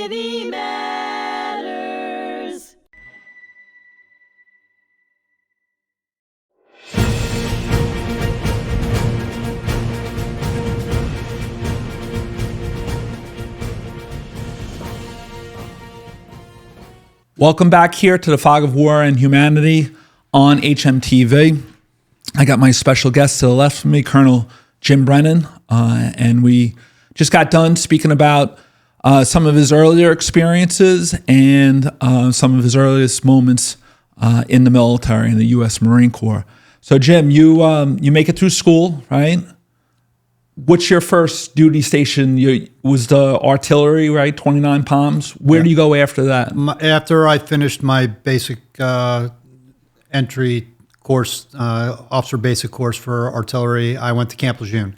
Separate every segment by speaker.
Speaker 1: Humanity Matters.
Speaker 2: Welcome back here to the Fog of War and Humanity on hmTv. I got my special guest to the left of me, Colonel Jim Brennan, and we just got done speaking about some of his earlier experiences and some of his earliest moments in the military, in the U.S. Marine Corps. So, Jim, you make it through school, right? What's your first duty station? Was the artillery, right? 29 Palms. Where do you go after that?
Speaker 3: After I finished my basic entry course, officer basic course for artillery, I went to Camp Lejeune.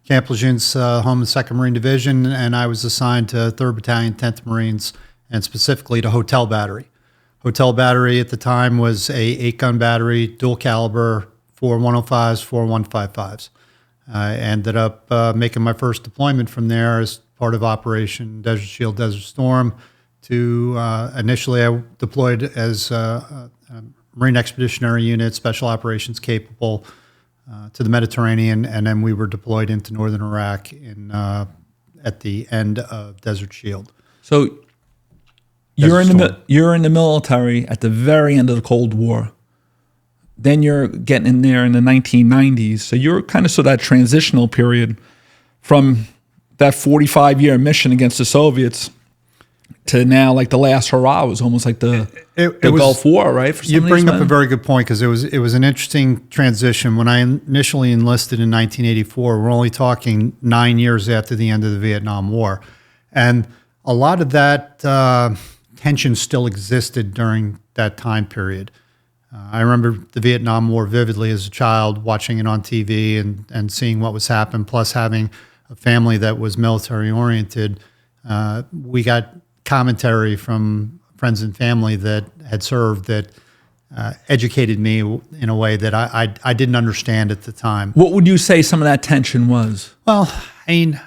Speaker 3: Camp Lejeune's home and 2nd Marine Division, and I was assigned to 3rd Battalion, 10th Marines, and specifically to Hotel Battery. Hotel Battery at the time was a 8-gun battery, dual caliber, 4 105s, 4 155s. I ended up making my first deployment from there as part of Operation Desert Shield, Desert Storm. Initially, I deployed as a Marine Expeditionary Unit, Special Operations capable, to the Mediterranean, and then we were deployed into northern Iraq at the end of Desert Shield.
Speaker 2: So you're in the military at the very end of the Cold War. Then you're getting in there in the 1990s. So you're kind of that transitional period from that 45-year mission against the Soviets to now, like the last hurrah was almost like the Gulf War, right? For
Speaker 3: you bring up a very good point, because it was an interesting transition. When I initially enlisted in 1984, we're only talking 9 years after the end of the Vietnam War. And a lot of that tension still existed during that time period. I remember the Vietnam War vividly as a child, watching it on TV and seeing what was happening, plus having a family that was military-oriented. We got commentary from friends and family that had served that educated me in a way that I didn't understand at the time.
Speaker 2: What would you say some of that tension was?
Speaker 3: Well, I mean,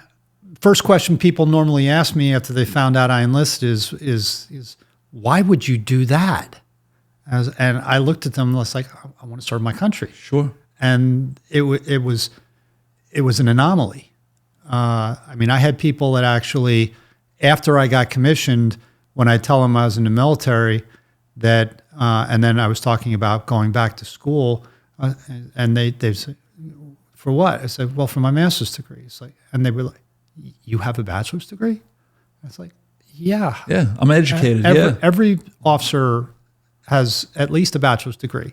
Speaker 3: first question people normally ask me after they found out I enlisted is why would you do that? And I looked at them and was like, I want to serve my country.
Speaker 2: Sure.
Speaker 3: And it was an anomaly. I mean, I had people that actually, after I got commissioned, when I tell them I was in the military, that and then I was talking about going back to school, and they said, for what? I said, well, for my master's degree. It's like, and they were like, you have a bachelor's degree? I was like, yeah.
Speaker 2: Yeah, I'm educated.
Speaker 3: Every officer has at least a bachelor's degree,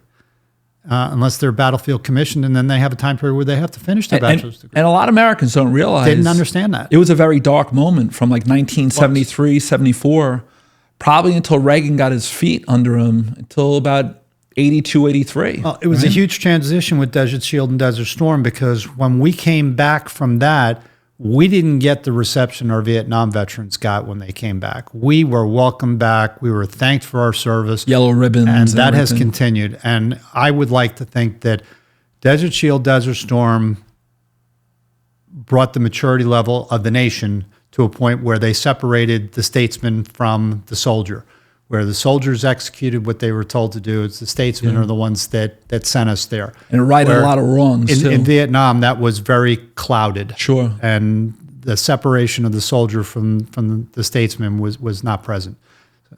Speaker 3: unless they're battlefield commissioned, and then they have a time period where they have to finish their bachelor's degree.
Speaker 2: And a lot of Americans don't realize.
Speaker 3: They didn't understand that.
Speaker 2: It was a very dark moment from like 1973, 74, probably until Reagan got his feet under him, until about 82, 83.
Speaker 3: Well, it was a huge transition with Desert Shield and Desert Storm, because when we came back from that, we didn't get the reception our Vietnam veterans got when they came back. We were welcomed back. We were thanked for our service.
Speaker 2: Yellow ribbons.
Speaker 3: And that has continued. And I would like to think that Desert Shield, Desert Storm brought the maturity level of the nation to a point where they separated the statesman from the soldier, where the soldiers executed what they were told to do. It's the statesmen are the ones that sent us there.
Speaker 2: And righted a lot of wrongs, too.
Speaker 3: In Vietnam, that was very clouded.
Speaker 2: Sure.
Speaker 3: And the separation of the soldier from the statesman was not present.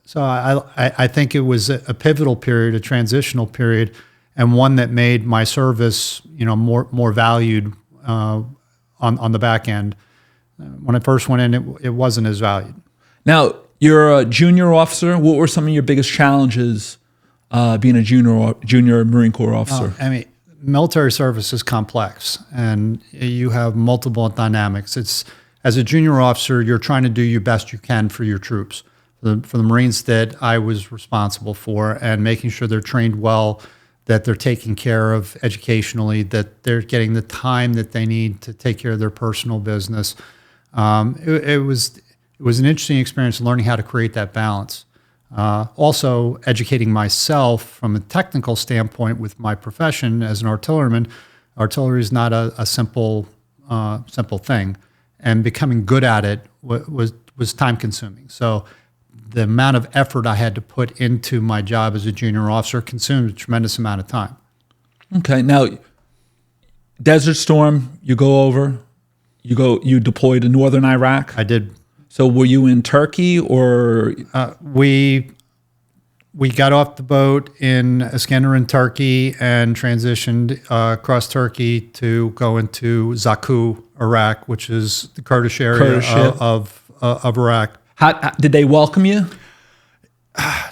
Speaker 3: So I think it was a pivotal period, a transitional period, and one that made my service, more valued on the back end. When I first went in, it wasn't as valued.
Speaker 2: Now, you're a junior officer. What were some of your biggest challenges being a junior Marine Corps officer?
Speaker 3: I mean, military service is complex, and you have multiple dynamics. As a junior officer, you're trying to do your best you can for your troops, for the Marines that I was responsible for, and making sure they're trained well, that they're taken care of educationally, that they're getting the time that they need to take care of their personal business. It was an interesting experience learning how to create that balance. Also educating myself from a technical standpoint with my profession as an artilleryman. Artillery is not a simple thing, and becoming good at it was was time consuming. So the amount of effort I had to put into my job as a junior officer consumed a tremendous amount of time.
Speaker 2: Okay, now Desert Storm, you go over, you deploy to northern Iraq.
Speaker 3: I did.
Speaker 2: So were you in Turkey or?
Speaker 3: We got off the boat in Iskenderun, Turkey, and transitioned across Turkey to go into Zaku, Iraq, which is the Kurdish area of Iraq.
Speaker 2: How did they welcome you?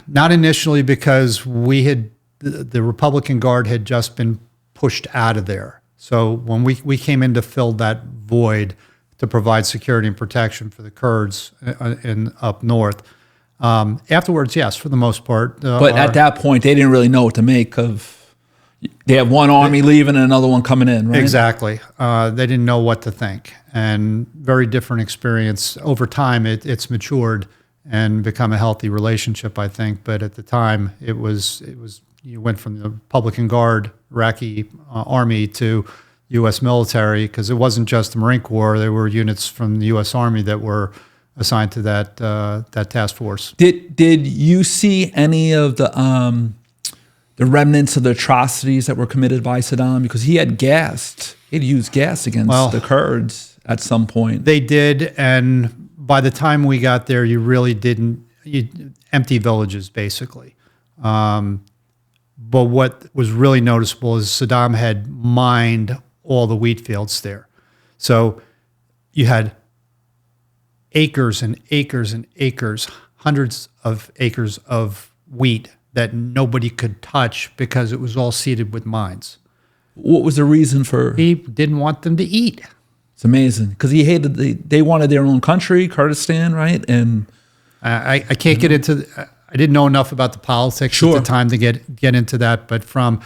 Speaker 3: Not initially, because the Republican Guard had just been pushed out of there. So when we came in to fill that void to provide security and protection for the Kurds in up north. Afterwards, yes, for the most part.
Speaker 2: But at that point, they didn't really know what to make of. They have one army leaving and another one coming in, right?
Speaker 3: Exactly. They didn't know what to think, and very different experience. Over time, it's matured and become a healthy relationship, I think. But at the time, it was you went from the Republican Guard, Iraqi army to U.S. military, because it wasn't just the Marine Corps. There were units from the U.S. Army that were assigned to that task force.
Speaker 2: Did you see any of the remnants of the atrocities that were committed by Saddam? Because he'd used gas against the Kurds at some point.
Speaker 3: They did, and by the time we got there, you really didn't. Empty villages, basically. But what was really noticeable is Saddam had mined all the wheat fields there. So you had acres and acres and acres, hundreds of acres of wheat that nobody could touch because it was all seeded with mines.
Speaker 2: What was the reason for?
Speaker 3: He didn't want them to eat.
Speaker 2: It's amazing, because he hated they wanted their own country, Kurdistan, right? And
Speaker 3: I can't get into. I didn't know enough about the politics at the time to get into that. But from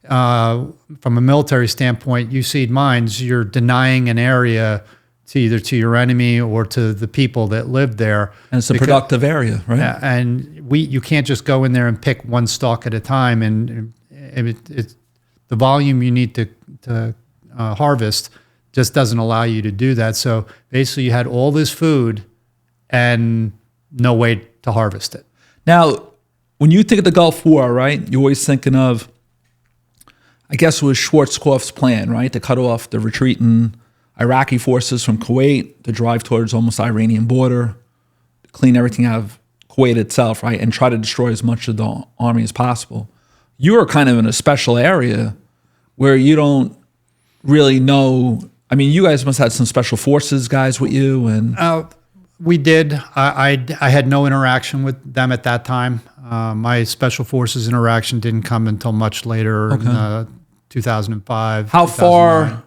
Speaker 3: a military standpoint, you seed mines, you're denying an area to either to your enemy or to the people that live there.
Speaker 2: And it's a productive area, right?
Speaker 3: And you can't just go in there and pick one stalk at a time. And the volume you need to harvest just doesn't allow you to do that. So basically, you had all this food and no way to harvest it.
Speaker 2: Now, when you think of the Gulf War, right, you're always thinking of, I guess it was Schwarzkopf's plan, right, to cut off the retreating Iraqi forces from Kuwait, to drive towards almost the Iranian border, to clean everything out of Kuwait itself, right, and try to destroy as much of the army as possible. You are kind of in a special area where you don't really know. I mean, you guys must have had some special forces guys with you, and
Speaker 3: we did. I had no interaction with them at that time. My special forces interaction didn't come until much later, in 2005.
Speaker 2: How far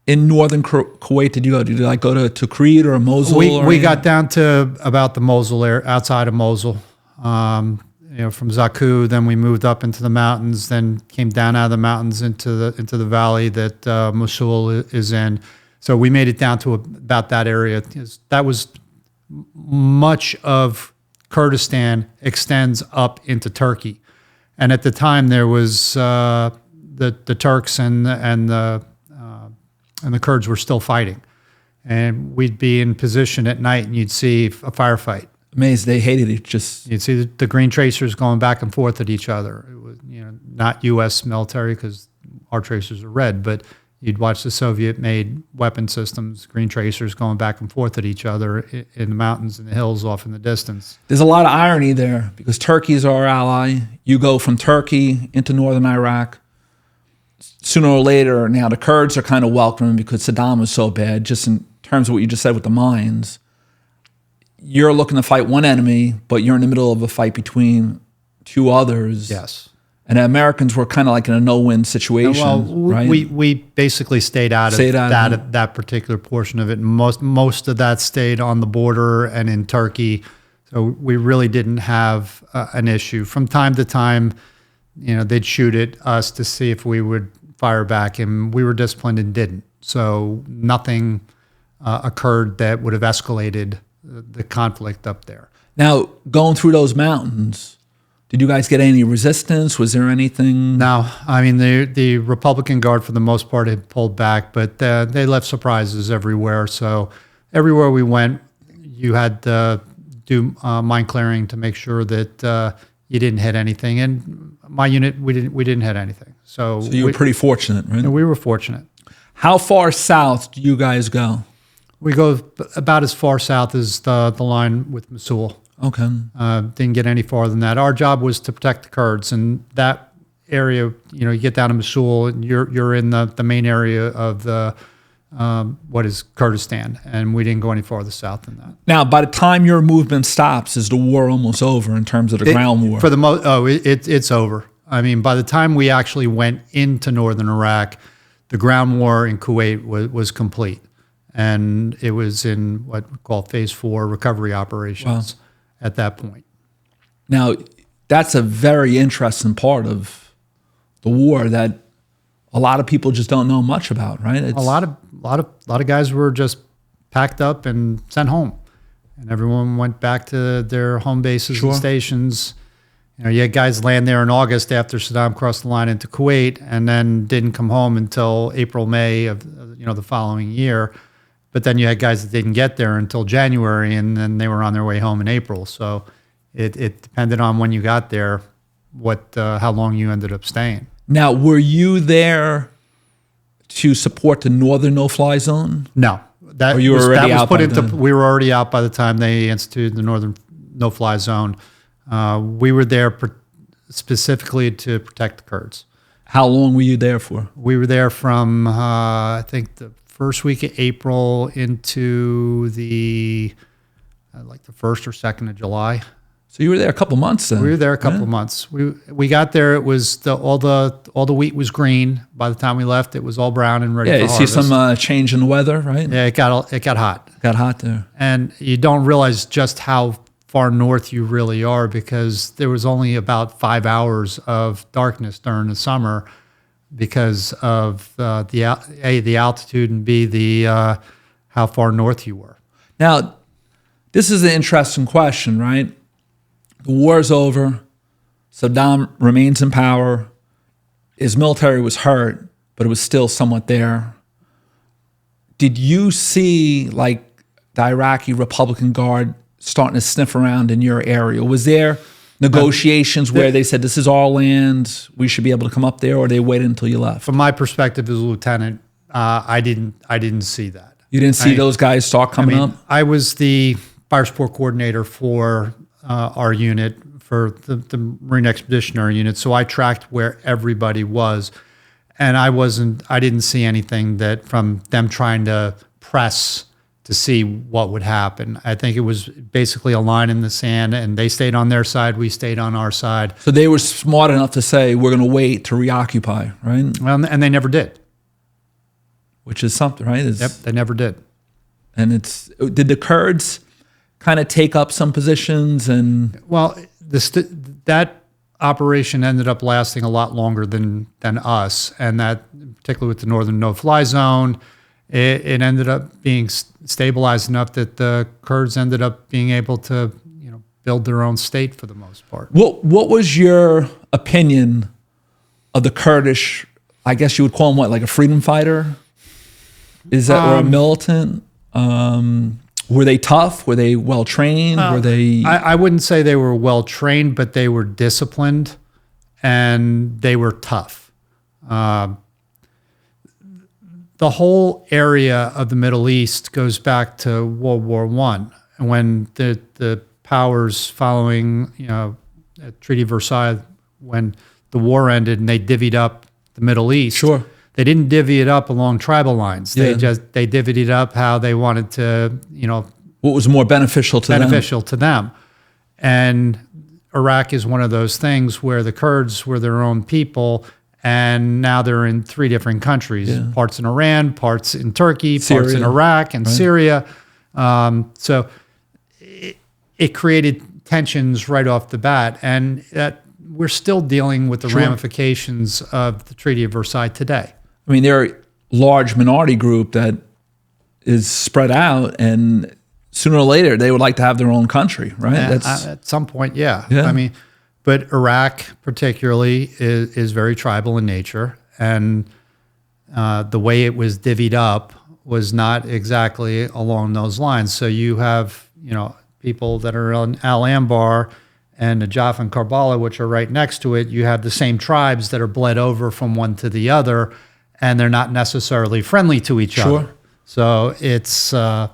Speaker 2: in northern Kuwait did you go? Did you go to Tikrit or Mosul?
Speaker 3: We got down to about the Mosul area, outside of Mosul. From Zaku, then we moved up into the mountains, then came down out of the mountains into the valley that Mosul is in. So we made it down to about that area. That was much of Kurdistan extends up into Turkey, and at the time there was the Turks and the Kurds were still fighting, and we'd be in position at night and you'd see a firefight.
Speaker 2: Amazing. They hated it.
Speaker 3: You'd see the green tracers going back and forth at each other. It was not U.S. military, because our tracers are red, but you'd watch the Soviet-made weapon systems, green tracers going back and forth at each other in the mountains and the hills off in the distance.
Speaker 2: There's a lot of irony there, because Turkey is our ally. You go from Turkey into northern Iraq. Sooner or later, now the Kurds are kind of welcoming because Saddam was so bad, just in terms of what you just said with the mines. You're looking to fight one enemy, but you're in the middle of a fight between two others.
Speaker 3: Yes.
Speaker 2: And the Americans were kind of like in a no-win situation.
Speaker 3: Well,
Speaker 2: right?
Speaker 3: we basically stayed out of that particular portion of it. Most of that stayed on the border and in Turkey. So we really didn't have an issue. From time to time, they'd shoot at us to see if we would fire back, and we were disciplined and didn't. So nothing occurred that would have escalated the conflict up there.
Speaker 2: Now, going through those mountains, did you guys get any resistance? Was there anything?
Speaker 3: No. I mean, the Republican Guard, for the most part, had pulled back, but they left surprises everywhere. So everywhere we went, you had to do mine clearing to make sure that you didn't hit anything. And my unit, we didn't hit anything. So
Speaker 2: you were pretty fortunate, right?
Speaker 3: We were fortunate.
Speaker 2: How far south do you guys go?
Speaker 3: We go about as far south as the line with Mosul.
Speaker 2: Okay.
Speaker 3: Didn't get any farther than that. Our job was to protect the Kurds, and that area, you get down to Mosul, and you're in the main area of the what is Kurdistan, and we didn't go any farther south than that.
Speaker 2: Now, by the time your movement stops, is the war almost over in terms of the ground war?
Speaker 3: For the it's over. I mean, by the time we actually went into northern Iraq, the ground war in Kuwait was complete, and it was in what we call Phase 4 recovery operations at that point.
Speaker 2: Now, that's a very interesting part of the war that a lot of people just don't know much about, right?
Speaker 3: A lot of guys were just packed up and sent home, and everyone went back to their home bases and stations. You had guys land there in August after Saddam crossed the line into Kuwait, and then didn't come home until April, May of the following year. But then you had guys that didn't get there until January, and then they were on their way home in April. So it depended on when you got there, how long you ended up staying.
Speaker 2: Now, were you there to support the northern no-fly zone?
Speaker 3: No,
Speaker 2: We were
Speaker 3: already out by the time they instituted the northern no-fly zone. We were there specifically to protect the Kurds.
Speaker 2: How long were you there for?
Speaker 3: We were there from I think the first week of April into the the 1st or 2nd of July.
Speaker 2: So you were there a couple months then?
Speaker 3: We were there a couple of months. We got there. It was all the wheat was green. By the time we left, it was all brown and ready for harvest.
Speaker 2: Yeah, you see some change in the weather, right?
Speaker 3: Yeah, it got hot.
Speaker 2: Got hot there.
Speaker 3: And you don't realize just how far north you really are, because there was only about 5 hours of darkness during the summer because of the altitude, and B, the how far north you were.
Speaker 2: Now, this is an interesting question, right? The war is over. Saddam remains in power. His military was hurt, but it was still somewhat there. Did you see the Iraqi Republican Guard starting to sniff around in your area? Was there negotiations where they said, this is our land, we should be able to come up there, or they waited until you left?
Speaker 3: From my perspective as a lieutenant, I didn't see that.
Speaker 2: You didn't see those guys start coming up?
Speaker 3: I was the fire support coordinator for our unit, for the Marine Expeditionary Unit, so I tracked where everybody was, and I didn't see anything that from them trying to press to see what would happen. I think it was basically a line in the sand, and they stayed on their side, we stayed on our side.
Speaker 2: So they were smart enough to say, we're going to wait to reoccupy, right?
Speaker 3: Well, and they never did.
Speaker 2: Which is something, right?
Speaker 3: Yep, they never did.
Speaker 2: And did the Kurds kind of take up some positions? And
Speaker 3: well, that operation ended up lasting a lot longer than us, and that particularly with the northern no-fly zone, it ended up being stabilized enough that the Kurds ended up being able to build their own state for the most part.
Speaker 2: What was your opinion of the Kurdish? I guess you would call them what, like a freedom fighter? Is that or a militant? Were they tough? Were they well trained? Were they?
Speaker 3: I wouldn't say they were well trained, but they were disciplined and they were tough. The whole area of the Middle East goes back to World War I, when the powers following Treaty of Versailles, when the war ended and they divvied up the Middle East.
Speaker 2: Sure.
Speaker 3: They didn't divvy it up along tribal lines.
Speaker 2: Yeah.
Speaker 3: They divvied it up how they wanted to,
Speaker 2: what was more beneficial to
Speaker 3: them. And Iraq is one of those things where the Kurds were their own people, and now they're in 3 different countries, parts in Iran, parts in Turkey,
Speaker 2: Syria,
Speaker 3: parts in Iraq and Syria. So it created tensions right off the bat, and we're still dealing with the ramifications of the Treaty of Versailles today.
Speaker 2: I mean, they're a large minority group that is spread out, and sooner or later they would like to have their own country, right?
Speaker 3: At some point, yeah. I mean, but Iraq particularly is very tribal in nature, and the way it was divvied up was not exactly along those lines. So you have people that are on Al Anbar and Najaf and Karbala, which are right next to it, you have the same tribes that are bled over from one to the other, and they're not necessarily friendly to each other. So it's an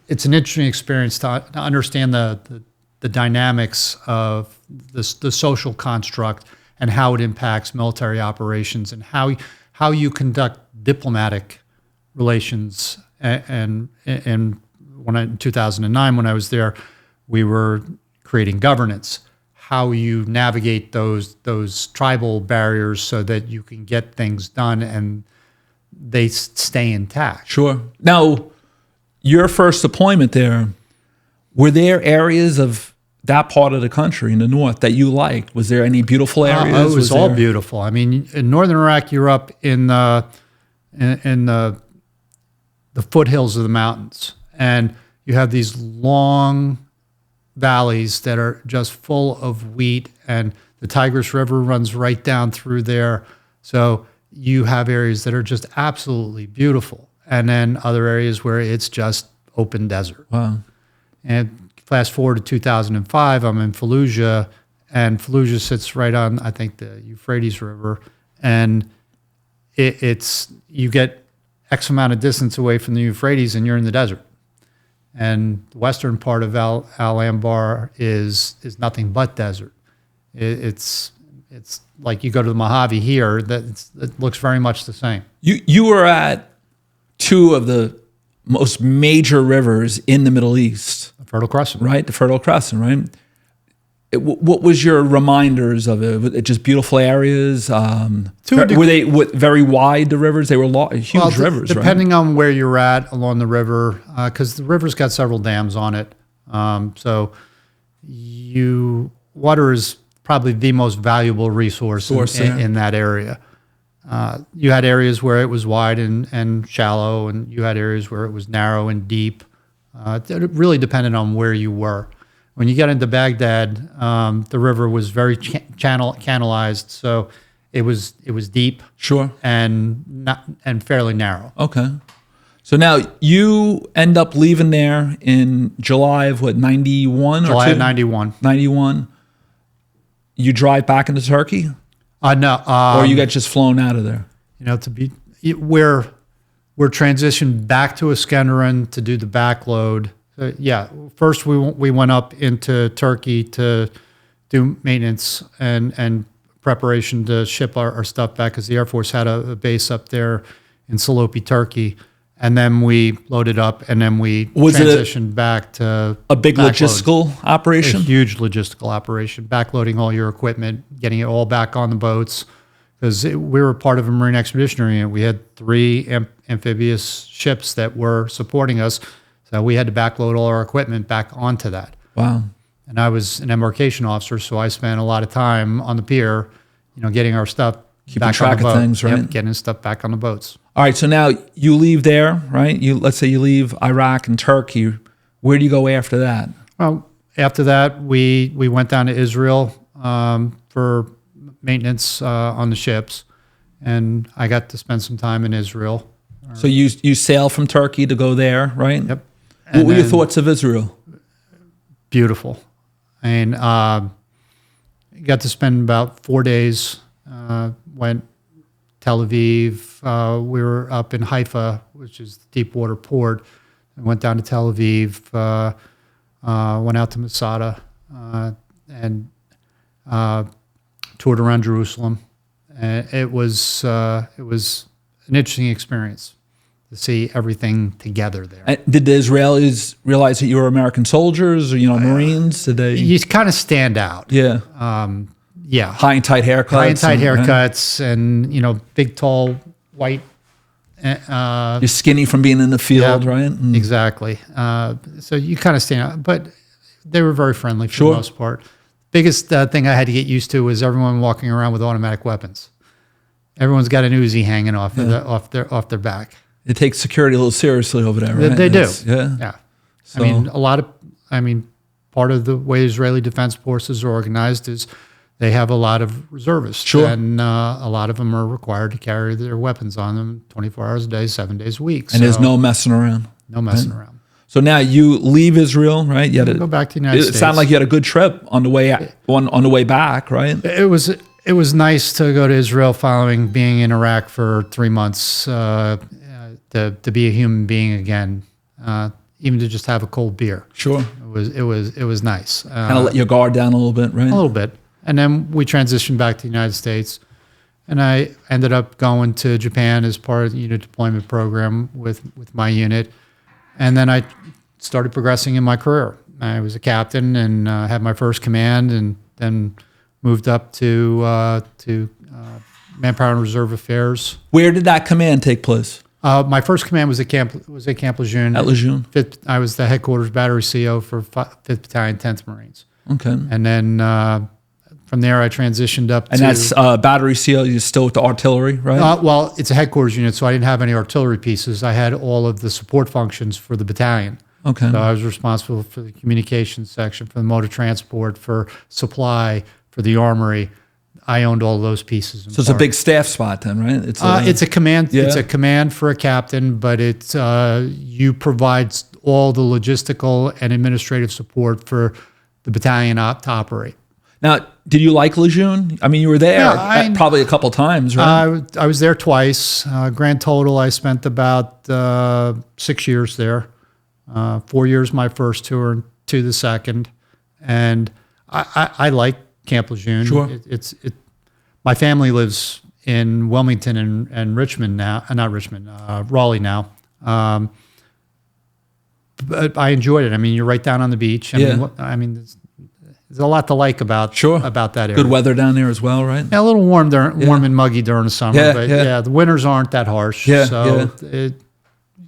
Speaker 3: interesting experience to understand the dynamics of the social construct and how it impacts military operations and how you conduct diplomatic relations. And in 2009, when I was there, we were creating governance, how you navigate those tribal barriers so that you can get things done and they stay intact.
Speaker 2: Sure. Now, your first deployment there, were there areas of that part of the country in the north that you liked? Was there any beautiful areas?
Speaker 3: It was all beautiful. I mean, in northern Iraq, you're up in the foothills of the mountains, and you have these long valleys that are just full of wheat, and the Tigris River runs right down through there. So you have areas that are just absolutely beautiful, and then other areas where it's just open desert.
Speaker 2: Wow.
Speaker 3: And fast forward to 2005, I'm in Fallujah, and Fallujah sits right on, I think, the Euphrates River, and it's you get X amount of distance away from the Euphrates, and you're in the desert. And the western part of Al Anbar is nothing but desert. It's like you go to the Mojave here, it looks very much the same.
Speaker 2: You were at two of the most major rivers in the Middle East.
Speaker 3: The Fertile Crescent.
Speaker 2: Right? The Fertile Crescent, right? What was your reminders of it? Was it just beautiful areas? Were they very wide, the rivers? They were huge rivers,
Speaker 3: depending on where you're at along the river, because the river's got several dams on it. So water is probably the most valuable resource in that area. You had areas where it was wide and shallow, and you had areas where it was narrow and deep. It really depended on where you were. When you got into Baghdad, the river was very channelized, so it was deep,
Speaker 2: sure,
Speaker 3: and fairly narrow.
Speaker 2: Okay, so now you end up leaving there in July of what, 91?
Speaker 3: July of 91.
Speaker 2: 91. You drive back into Turkey?
Speaker 3: No,
Speaker 2: or you got just flown out of there?
Speaker 3: We're transitioned back to Iskenderun to do the backload. First we went up into Turkey to do maintenance and preparation to ship our stuff back, because the Air Force had a base up there in Salopi, Turkey. And then we loaded up, and then we transitioned back to
Speaker 2: a big logistical operation?
Speaker 3: A huge logistical operation, backloading all your equipment, getting it all back on the boats, because we were part of a Marine Expeditionary Unit. We had 3 amphibious ships that were supporting us. So we had to backload all our equipment back onto that.
Speaker 2: Wow.
Speaker 3: And I was an embarkation officer, so I spent a lot of time on the pier, getting our stuff back on the boat.
Speaker 2: Keeping track of things, right?
Speaker 3: Yep, getting stuff back on the boats.
Speaker 2: All right, so now you leave there, right? Let's say you leave Iraq and Turkey. Where do you go after that?
Speaker 3: Well, after that, we went down to Israel for maintenance on the ships, and I got to spend some time in Israel.
Speaker 2: So you sail from Turkey to go there, right?
Speaker 3: Yep.
Speaker 2: What were your thoughts of Israel?
Speaker 3: Beautiful. I mean, got to spend about 4 days. Went Tel Aviv. We were up in Haifa, which is the deep water port. I went down to Tel Aviv. Went out to Masada and toured around Jerusalem. And it was an interesting experience to see everything together there.
Speaker 2: And did the Israelis realize that you were American soldiers or Marines? Did they?
Speaker 3: You kind of stand out.
Speaker 2: Yeah.
Speaker 3: Yeah.
Speaker 2: High and tight haircuts.
Speaker 3: High and tight haircuts, and big, tall, white.
Speaker 2: You're skinny from being in the field, right? Mm.
Speaker 3: Exactly. So you kind of stand out, but they were very friendly for the most part. Biggest thing I had to get used to was everyone walking around with automatic weapons. Everyone's got an Uzi hanging off their back.
Speaker 2: It takes security a little seriously over there, right?
Speaker 3: They do.
Speaker 2: Yeah. So,
Speaker 3: part of the way Israeli defense forces are organized is they have a lot of reservists.
Speaker 2: Sure.
Speaker 3: And a lot of them are required to carry their weapons on them 24 hours a day, 7 days a week.
Speaker 2: And there's no messing around.
Speaker 3: No messing around.
Speaker 2: So now you leave Israel, right? You had
Speaker 3: Go back to the United States.
Speaker 2: It sounded like you had a good trip on the way on the way back, right?
Speaker 3: It was nice to go to Israel following being in Iraq for 3 months, to be a human being again, even to just have a cold beer.
Speaker 2: Sure.
Speaker 3: It was nice.
Speaker 2: Kind of let your guard down a little bit, right?
Speaker 3: A little bit. And then we transitioned back to the United States. And I ended up going to Japan as part of the unit deployment program with my unit. And then I started progressing in my career. I was a captain and had my first command, and then moved up to Manpower and Reserve Affairs.
Speaker 2: Where did that command take place?
Speaker 3: My first command was at Camp Lejeune.
Speaker 2: At Lejeune.
Speaker 3: I was the headquarters battery CO for 5th Battalion, 10th Marines.
Speaker 2: Okay.
Speaker 3: And then from there, I transitioned up
Speaker 2: and
Speaker 3: to...
Speaker 2: that's battery seal, you're still with the artillery, right?
Speaker 3: Well, it's a headquarters unit, so I didn't have any artillery pieces. I had all of the support functions for the battalion.
Speaker 2: Okay.
Speaker 3: So I was responsible for the communications section, for the motor transport, for supply, for the armory. I owned all those pieces.
Speaker 2: So it's a big staff spot then, right?
Speaker 3: It's a command. Yeah. It's a command for a captain, but it's you provide all the logistical and administrative support for the battalion to operate.
Speaker 2: Now, did you like Lejeune? I mean, you were there probably a couple times, right?
Speaker 3: I was there twice. Grand total, I spent about 6 years there. 4 years my first tour, and 2 the second. And I like Camp Lejeune.
Speaker 2: Sure.
Speaker 3: My family lives in Wilmington and Richmond now, not Richmond, Raleigh now. But I enjoyed it. I mean, you're right down on the beach. I mean, there's a lot to like about that area.
Speaker 2: Good weather down there as well, right?
Speaker 3: Yeah, a little warm and muggy during the summer. But the winters aren't that harsh. It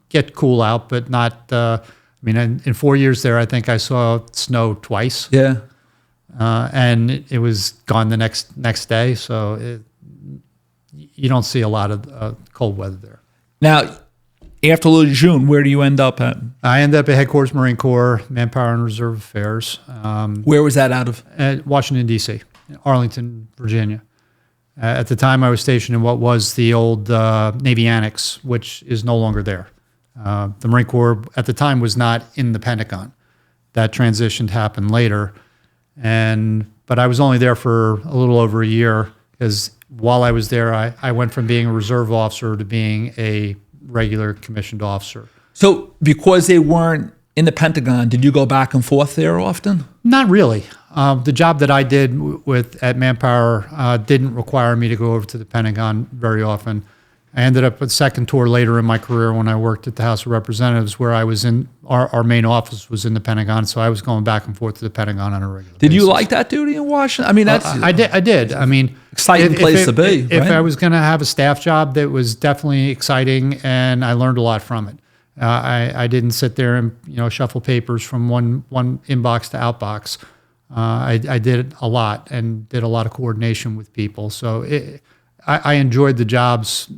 Speaker 3: get cool out, but not. I mean, in 4 years there, I think I saw snow twice.
Speaker 2: Yeah.
Speaker 3: And it was gone the next day, so you don't see a lot of cold weather there.
Speaker 2: Now, after Lejeune, where do you end up at?
Speaker 3: I ended up at Headquarters Marine Corps, Manpower and Reserve Affairs.
Speaker 2: Where was that out of?
Speaker 3: At Washington, D.C., Arlington, Virginia. At the time, I was stationed in what was the old Navy Annex, which is no longer there. The Marine Corps at the time was not in the Pentagon. That transition happened later. But I was only there for a little over a year, because while I was there, I went from being a reserve officer to being a regular commissioned officer. So
Speaker 2: because they weren't in the Pentagon, did you go back and forth there often?
Speaker 3: Not really. The job that I did at Manpower didn't require me to go over to the Pentagon very often. I ended up with a second tour later in my career when I worked at the House of Representatives, where I was in our main office was in the Pentagon, so I was going back and forth to the Pentagon on a regular basis.
Speaker 2: Did you like that duty in Washington? I mean,
Speaker 3: I did. I mean,
Speaker 2: exciting place to be.
Speaker 3: If I was going to have a staff job, that was definitely exciting, and I learned a lot from it. I didn't sit there and shuffle papers from one inbox to outbox. I did a lot and did a lot of coordination with people. So I enjoyed the jobs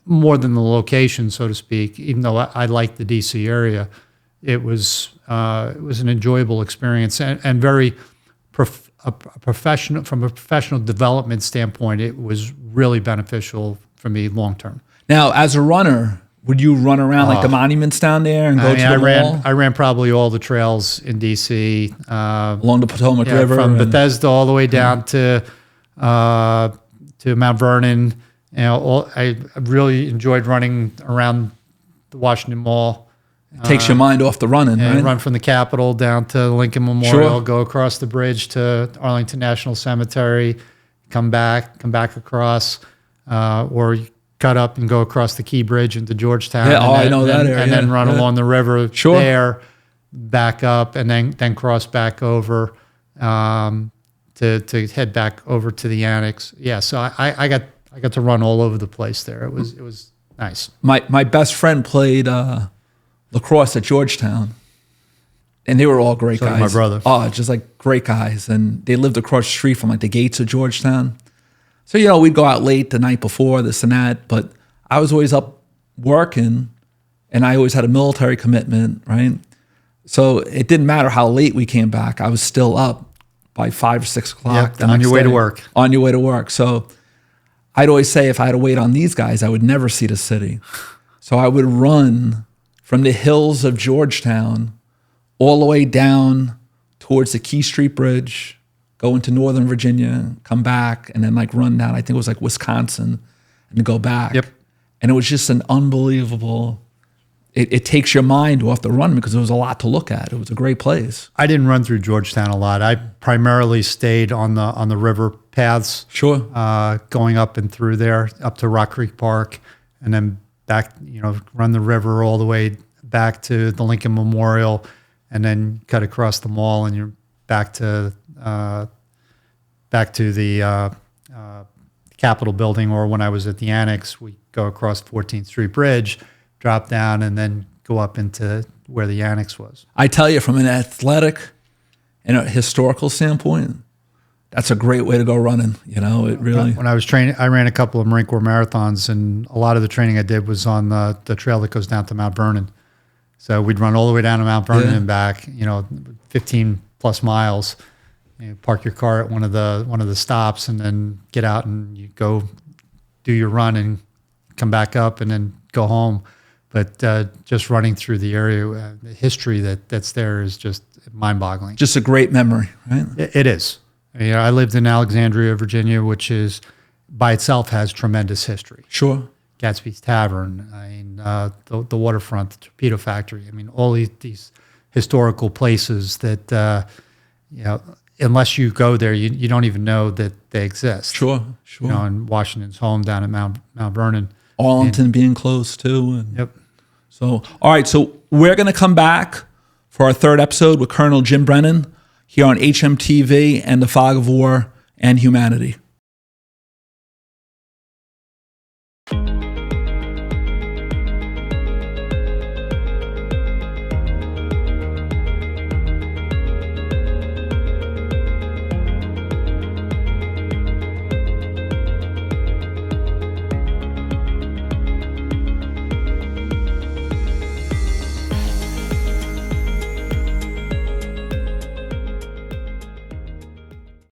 Speaker 3: more than the location, so to speak. Even though I liked the DC area, it was an enjoyable experience and very professional from a professional development standpoint. It was really beneficial for me long term.
Speaker 2: Now, as a runner, would you run around like the monuments down there and go to the mall?
Speaker 3: I ran probably all the trails in DC
Speaker 2: along the Potomac River,
Speaker 3: from Bethesda all the way down to Mount Vernon. I really enjoyed running around the Washington Mall.
Speaker 2: It takes your mind off the running, right?
Speaker 3: Run from the Capitol down to Lincoln Memorial, go across the bridge to Arlington National Cemetery, come back across, or cut up and go across the Key Bridge into Georgetown.
Speaker 2: I know that area.
Speaker 3: And then run along the river there, back up, and then cross back over to head back over to the Annex. Yeah, so I got to run all over the place there. It was nice.
Speaker 2: My best friend played lacrosse at Georgetown, and they were all great guys.
Speaker 3: My brother.
Speaker 2: Oh, just like great guys, and they lived across the street from like the gates of Georgetown. So we'd go out late the night before, this and that. But I was always up working, and I always had a military commitment, right? So it didn't matter how late we came back. I was still up by 5 or 6 o'clock.
Speaker 3: Yep, on your way to work.
Speaker 2: On your way to work. So I'd always say if I had to wait on these guys, I would never see the city. So I would run from the hills of Georgetown all the way down towards the Key Street Bridge, go into Northern Virginia, come back, and then like run down, I think it was like Wisconsin, and go back.
Speaker 3: Yep.
Speaker 2: And it was just an unbelievable, it takes your mind off the run because there was a lot to look at. It was a great place.
Speaker 3: I didn't run through Georgetown a lot. I primarily stayed on the river paths.
Speaker 2: Sure.
Speaker 3: Going up and through there, up to Rock Creek Park, and then back, run the river all the way back to the Lincoln Memorial, and then cut across the mall, and you're back to the Capitol building. Or when I was at the Annex, we go across 14th Street Bridge, drop down, and then go up into where the Annex was.
Speaker 2: I tell you, from an athletic and a historical standpoint, that's a great way to go running. It really.
Speaker 3: When I was training, I ran a couple of Marine Corps marathons, and a lot of the training I did was on the trail that goes down to Mount Vernon. So we'd run all the way down to Mount Vernon and back, 15 plus miles. You park your car at one of the stops, and then get out and you go do your run and come back up and then go home. But just running through the area, the history that's there is just mind-boggling.
Speaker 2: Just a great memory, right?
Speaker 3: It is. I lived in Alexandria, Virginia, which is by itself has tremendous history.
Speaker 2: Sure.
Speaker 3: Gatsby's Tavern, the waterfront, the torpedo factory. All these historical places that unless you go there, you don't even know that they exist.
Speaker 2: Sure.
Speaker 3: And Washington's home down at Mount Vernon.
Speaker 2: Arlington being close too.
Speaker 3: Yep.
Speaker 2: So, all right. So we're going to come back for our third episode with Colonel Jim Brennan here on hmTV and the Fog of War and Humanity.